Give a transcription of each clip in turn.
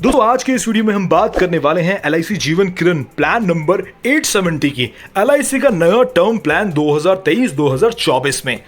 दोस्तों आज के इस वीडियो में हम बात करने वाले हैं LIC जीवन किरण प्लान नंबर 870 की। LIC का नया टर्म प्लान 2023-2024 में।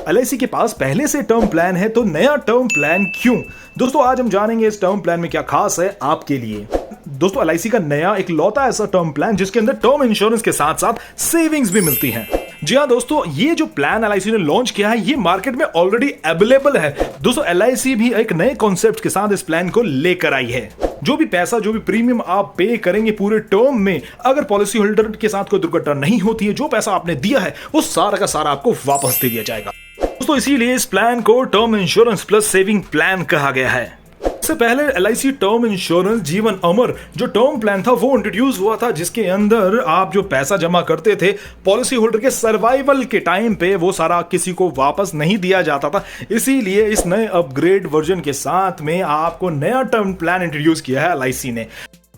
LIC के पास पहले से टर्म प्लान है, तो नया टर्म प्लान क्यों? दोस्तों आज हम जानेंगे इस टर्म प्लान में क्या खास है आपके लिए। दोस्तों LIC का नया एक लौता ऐसा टर्म प्लान जिसके अंदर टर्म इंश्योरेंस के साथ साथ सेविंग्स भी मिलती हैं। जी हाँ दोस्तों, ये जो प्लान LIC ने लॉन्च किया है ये मार्केट में ऑलरेडी अवेलेबल है। दोस्तों LIC भी एक नए कॉन्सेप्ट के साथ इस प्लान को लेकर आई है। जो भी प्रीमियम आप पे करेंगे पूरे टर्म में, अगर पॉलिसी होल्डर के साथ कोई दुर्घटना नहीं होती है, जो पैसा आपने दिया है वो सारा का सारा आपको वापस दे दिया जाएगा। दोस्तों इसीलिए इस प्लान को term insurance plus saving plan कहा गया है। इससे पहले LIC टर्म इंश्योरेंस जीवन अमर जो टर्म प्लान था वो इंट्रोड्यूस हुआ था, जिसके अंदर आप जो पैसा जमा करते थे पॉलिसी होल्डर के सर्वाइवल के टाइम पे, वो सारा किसी को वापस नहीं दिया जाता था। इसीलिए इस नए अपग्रेड वर्जन के साथ में आपको नया टर्म प्लान इंट्रोड्यूस किया है LIC ने।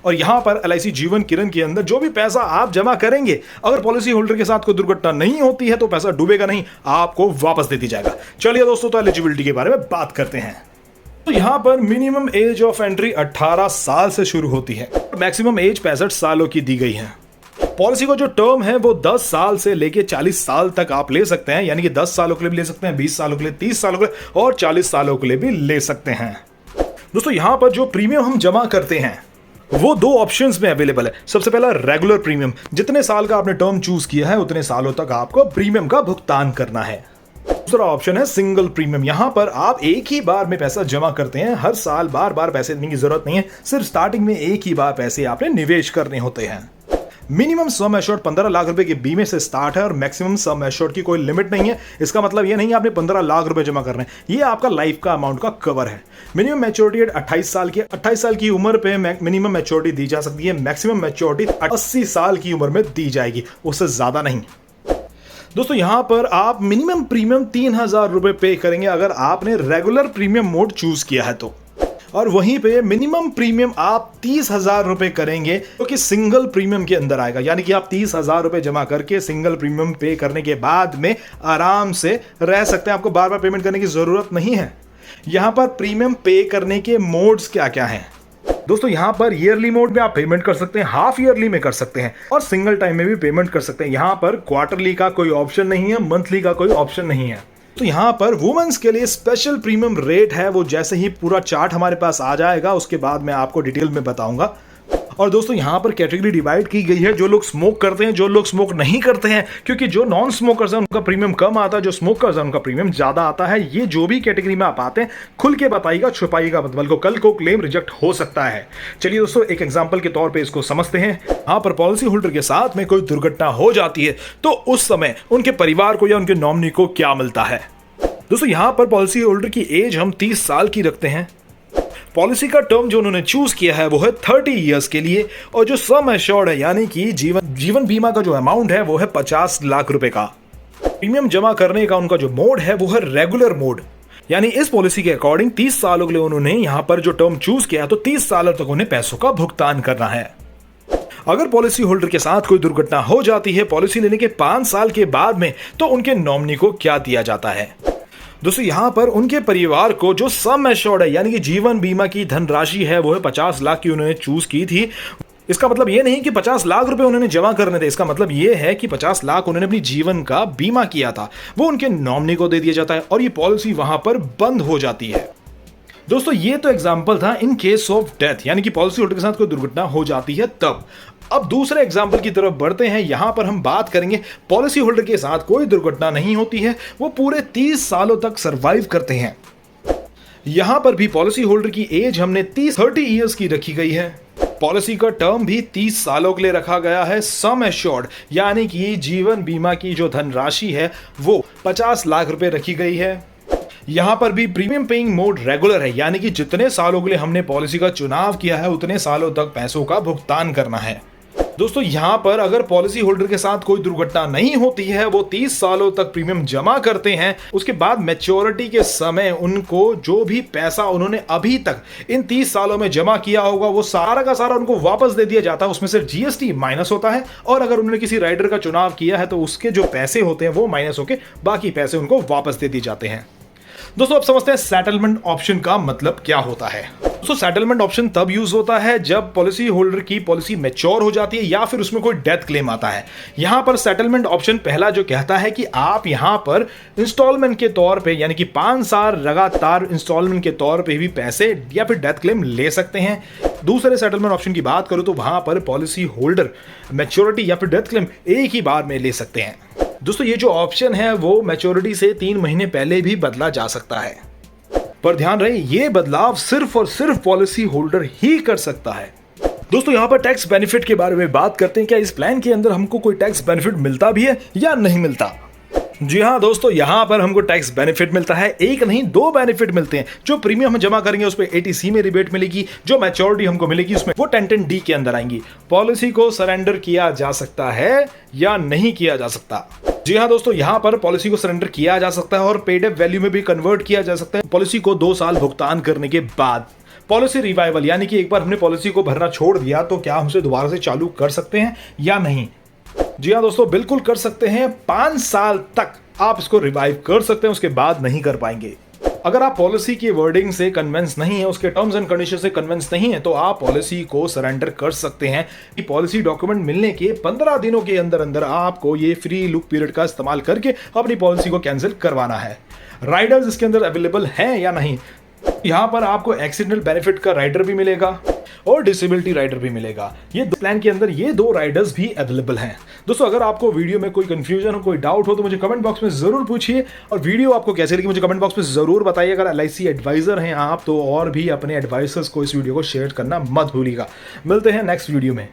और यहां पर LIC जीवन किरण के अंदर जो भी पैसा आप जमा करेंगे, अगर पॉलिसी होल्डर के साथ कोई दुर्घटना नहीं होती है तो पैसा डूबेगा नहीं, आपको वापस दे दी जाएगा। चलिए दोस्तों, तो एलिजिबिलिटी के बारे में बात करते हैं। तो यहां पर मिनिमम एज ऑफ एंट्री 18 साल से शुरू होती है, मैक्सिमम एज 65 सालों की दी गई है। पॉलिसी का जो टर्म है वो 10 साल से लेके 40 साल तक आप ले सकते हैं, यानी कि 10 सालों के लिए भी ले सकते हैं, 20 सालों के लिए, 30 सालों के लिए और 40 सालों के लिए भी ले सकते हैं। दोस्तों यहां पर जो प्रीमियम हम जमा करते हैं वो दो ऑप्शंस में अवेलेबल है। सबसे पहला रेगुलर प्रीमियम, जितने साल का आपने टर्म चूज किया है उतने सालों तक आपको प्रीमियम का भुगतान करना है। दूसरा ऑप्शन है सिंगल प्रीमियम, यहां पर आप एक ही बार में पैसा जमा करते हैं, हर साल बार बार पैसे देने की जरूरत नहीं है, सिर्फ स्टार्टिंग में एक ही बार पैसे आपने निवेश करने होते हैं। मिनिमम सम एश्योर्ड 15 लाख रुपए के बीमे से स्टार्ट है और मैक्सिमम सम एश्योर्ड की कोई लिमिट नहीं है। इसका मतलब ये नहीं आपने 15 लाख रुपए जमा करने हैं, ये आपका लाइफ का अमाउंट का कवर है। मिनिमम मैच्योरिटी 28 साल की, 28 साल की उम्र पे मिनिमम मैच्योरिटी दी जा सकती है। मैक्सिमम मैच्योरिटी 80 साल की उम्र में दी जाएगी, उससे ज्यादा नहीं। दोस्तों यहां पर आप मिनिमम प्रीमियम 3000 रुपए पे करेंगे अगर आपने रेगुलर प्रीमियम मोड चूज किया है तो, और वहीं पे मिनिमम प्रीमियम आप 30,000 रुपए करेंगे जो कि सिंगल प्रीमियम के अंदर आएगा, यानी कि आप 30,000 रुपए जमा करके सिंगल प्रीमियम पे करने के बाद में आराम से रह सकते हैं, आपको बार बार पेमेंट करने की जरूरत नहीं है। यहां पर प्रीमियम पे करने के मोड्स क्या क्या हैं? दोस्तों यहां पर ईयरली मोड में आप पेमेंट कर सकते हैं, हाफ ईयरली में कर सकते हैं और सिंगल टाइम में भी पेमेंट कर सकते हैं। यहां पर क्वार्टरली का कोई ऑप्शन नहीं है, मंथली का कोई ऑप्शन नहीं है। तो यहां पर वुमेन्स के लिए स्पेशल प्रीमियम रेट है, वो जैसे ही पूरा चार्ट हमारे पास आ जाएगा उसके बाद मैं आपको डिटेल में बताऊंगा। और दोस्तों यहां पर कैटेगरी डिवाइड की गई है, जो लोग स्मोक करते हैं, जो लोग स्मोक नहीं करते हैं, क्योंकि जो नॉन स्मोकर्स हैं उनका प्रीमियम कम आता है, जो स्मोकर्स हैं उनका प्रीमियम ज्यादा आता है। ये जो भी कैटेगरी में आप आते हैं खुल के बताइएगा, छुपाइएगा मत, बल्कि कल को क्लेम रिजेक्ट हो सकता है। चलिए दोस्तों एक एग्जांपल के तौर पे इसको समझते हैं। यहां पर पॉलिसी होल्डर के साथ में कोई दुर्घटना हो जाती है तो उस समय उनके परिवार को या उनके नॉमिनी को क्या मिलता है? दोस्तों यहां पर पॉलिसी होल्डर की एज हम 30 साल की रखते हैं। पॉलिसी का टर्म जो उन्होंने चूज किया है वो है 30 इयर्स के लिए, और जो सम एश्योर्ड है यानी कि जीवन बीमा का जो अमाउंट है वो है 50 लाख रुपए का। प्रीमियम जमा करने का उनका जो मोड है वो है रेगुलर मोड, यानी इस पॉलिसी के अकॉर्डिंग 30 सालों के लिए उन्होंने यहां पर जो टर्म चूज किया है तो 30 सालों तक उन्हें पैसों का भुगतान करना है। अगर पॉलिसी होल्डर के साथ कोई दुर्घटना हो जाती है पॉलिसी लेने के 5 साल के बाद में, तो उनके नॉमिनी को क्या दिया जाता है? दोस्तों यहां पर उनके परिवार को जो सम एश्योर्ड है यानी कि जीवन बीमा की धनराशि है वो है 50 लाख की उन्होंने चूज की थी। इसका मतलब ये नहीं कि 50 लाख रुपए उन्होंने जमा करने थे, इसका मतलब ये है कि 50 लाख उन्होंने अपनी जीवन का बीमा किया था, वो उनके नॉमिनी को दे दिया जाता है और ये पॉलिसी वहां पर बंद हो जाती है। दोस्तों ये तो एग्जाम्पल था इन केस ऑफ डेथ, यानी कि पॉलिसी होल्डर के साथ कोई दुर्घटना हो जाती है तब। अब दूसरे एग्जाम्पल की तरफ बढ़ते हैं। यहां पर हम बात करेंगे पॉलिसी होल्डर के साथ कोई दुर्घटना नहीं होती है, वो पूरे 30 सालों तक सरवाइव करते हैं। यहां पर भी पॉलिसी होल्डर की एज हमने 30 इयर्स की रखी गई है। पॉलिसी का टर्म भी 30 सालों के लिए रखा गया है। सम एश्योर्ड यानी कि जीवन बीमा की जो धनराशि है वो 50 लाख रुपए रखी गई है। यहां पर भी प्रीमियम पेइंग मोड रेगुलर है, यानी कि जितने सालों के लिए हमने पॉलिसी का चुनाव किया है उतने सालों तक पैसों का भुगतान करना है। दोस्तों यहां पर अगर पॉलिसी होल्डर के साथ कोई दुर्घटना नहीं होती है, वो 30 सालों तक प्रीमियम जमा करते हैं, उसके बाद मैच्योरिटी के समय उनको जो भी पैसा उन्होंने अभी तक इन 30 सालों में जमा किया होगा वो सारा का सारा उनको वापस दे दिया जाता है। उसमें से GST माइनस होता है और अगर उन्होंने किसी राइडर का चुनाव किया है तो उसके जो पैसे होते हैं वो माइनस होकर बाकी पैसे उनको वापस दे दिए जाते हैं। दोस्तों अब समझते हैं सेटलमेंट ऑप्शन का मतलब क्या होता है। दोस्तों सेटलमेंट ऑप्शन तब यूज होता है जब पॉलिसी होल्डर की पॉलिसी मैच्योर हो जाती है या फिर उसमें कोई डेथ क्लेम आता है। यहां पर सेटलमेंट ऑप्शन पहला जो कहता है कि आप यहां पर इंस्टॉलमेंट के तौर पे यानी कि 5 साल लगातार इंस्टॉलमेंट के तौर पे भी पैसे या फिर डेथ क्लेम ले सकते हैं। दूसरे सेटलमेंट ऑप्शन की बात करूं तो वहां पर पॉलिसी होल्डर मैच्योरिटी या फिर डेथ क्लेम एक ही बार में ले सकते हैं। दोस्तों ये जो ऑप्शन है वो मैच्योरिटी से 3 महीने पहले भी बदला जा सकता है, पर ध्यान रहे ये बदलाव सिर्फ और सिर्फ पॉलिसी होल्डर ही कर सकता है। दोस्तों यहां पर टैक्स बेनिफिट के बारे में बात करते हैं। क्या इस प्लान के अंदर हमको कोई टैक्स बेनिफिट मिलता भी है या नहीं मिलता? जी हाँ दोस्तों, यहां पर हमको टैक्स बेनिफिट मिलता है। एक नहीं 2 बेनिफिट मिलते हैं। जो प्रीमियम हम जमा करेंगे उस पर ATC में रिबेट मिलेगी, जो मैच्योरिटी हमको मिलेगी उसमें वो 1010D के अंदर आएंगी। पॉलिसी को सरेंडर किया जा सकता है या नहीं किया जा सकता? जी हाँ दोस्तों, यहां पर पॉलिसी को सरेंडर किया जा सकता है और पेड अप वैल्यू में भी कन्वर्ट किया जा सकता है पॉलिसी को 2 साल भुगतान करने के बाद। पॉलिसी रिवाइवल यानी कि एक बार हमने पॉलिसी को भरना छोड़ दिया तो क्या हम उसे दोबारा से चालू कर सकते हैं या नहीं? जी हाँ दोस्तों, बिल्कुल कर सकते हैं। 5 साल तक आप इसको रिवाइव कर सकते हैं, उसके बाद नहीं कर पाएंगे। अगर आप पॉलिसी की वर्डिंग से कन्विंस नहीं है, उसके टर्म्स एंड कंडीशन से कन्विंस नहीं है, तो आप पॉलिसी को सरेंडर कर सकते हैं। कि पॉलिसी डॉक्यूमेंट मिलने के 15 दिनों के अंदर अंदर आपको ये फ्री लुक पीरियड का इस्तेमाल करके अपनी पॉलिसी को कैंसिल करवाना है। राइडर्स इसके अंदर अवेलेबल हैं या नहीं? यहां पर आपको एक्सीडेंटल बेनिफिट का राइडर भी मिलेगा और डिसेबिलिटी राइडर भी मिलेगा। ये प्लान के अंदर ये 2 राइडर्स भी अवेलेबल हैं। दोस्तों अगर आपको वीडियो में कोई कंफ्यूजन हो, कोई डाउट हो तो मुझे कमेंट बॉक्स में जरूर पूछिए, और वीडियो आपको कैसे लगी मुझे कमेंट बॉक्स में जरूर बताइए। अगर LIC एडवाइजर हैं आप तो और भी अपने एडवाइजर्स को इस वीडियो को शेयर करना मत भूलिएगा। मिलते हैं नेक्स्ट वीडियो में।